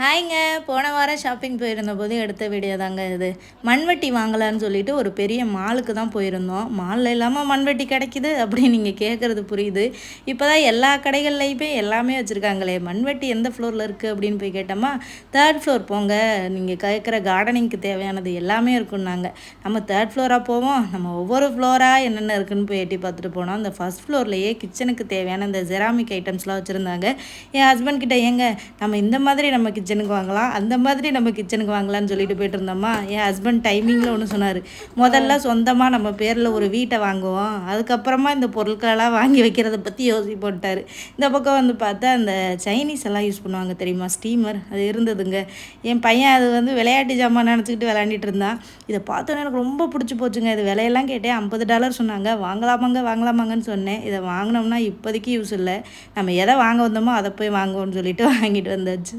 ஹாய்ங்க. போன வாரம் ஷாப்பிங் போயிருந்தபோது எடுத்த வீடியோ தாங்க இது. மண்வெட்டி வாங்கலான்னு சொல்லிட்டு ஒரு பெரிய மாலுக்கு தான் போயிருந்தோம். மால்ல இல்லாம மண்வெட்டி கிடைக்குது அப்படின்னு நீங்க கேட்குறது புரியுது. இப்போ தான் எல்லா கடைகள்லையுமே எல்லாமே வச்சுருக்காங்களே. மண்வெட்டி எந்த ஃப்ளோரில் இருக்குது அப்படின்னு போய் கேட்டோமா, 3rd ஃப்ளோர் போங்க. நீங்கள் கேட்குற கார்டனிங்க்கு தேவையானது எல்லாமே இருக்குன்னாங்க. நம்ம 3rd ஃப்ளோராக போவோம். நம்ம ஒவ்வொரு ஃப்ளோராக என்னென்ன இருக்குன்னு போய் எட்டி பார்த்துட்டு போனோம். அந்த ஃபஸ்ட் ஃப்ளோர்லேயே கிச்சனுக்கு தேவையான இந்த ஜெராமிக் ஐட்டம்ஸ்லாம் வச்சுருந்தாங்க. என் ஹஸ்பண்ட் கிட்ட ஏங்க நம்ம இந்த மாதிரி நம்ம கிச்சனுக்கு வாங்கலாம், அந்த மாதிரி நம்ம கிச்சனுக்கு வாங்கலாம்னு சொல்லிட்டு போயிட்டு இருந்தோமா, என் ஹஸ்பண்ட் டைமிங்கில் ஒன்று சொன்னார். முதல்ல சொந்தமாக நம்ம பேரில் ஒரு வீட்டை வாங்குவோம், அதுக்கப்புறமா இந்த பொருட்களெல்லாம் வாங்கி வைக்கிறத பற்றி யோசிப்போட்டார். இந்த பக்கம் வந்து பார்த்தா அந்த சைனீஸ் எல்லாம் யூஸ் பண்ணுவாங்க தெரியுமா, ஸ்டீமர், அது இருந்ததுங்க. என் பையன் அது வந்து விளையாட்டு ஜாமான் நினச்சிக்கிட்டு விளையாண்டிட்டு இருந்தான். இதை பார்த்தோன்னே எனக்கு ரொம்ப பிடிச்சி போச்சுங்க. இது விலையெல்லாம் கேட்டேன், $50 சொன்னாங்க. வாங்கலாமாங்க வாங்கலாமாங்கன்னு சொன்னேன். இதை வாங்கினோம்னா இப்போதைக்கு யூஸ் இல்லை, நம்ம எதை வாங்க வந்தோமோ அதை போய் வாங்குவோம்னு சொல்லிட்டு வாங்கிட்டு வந்தாச்சு.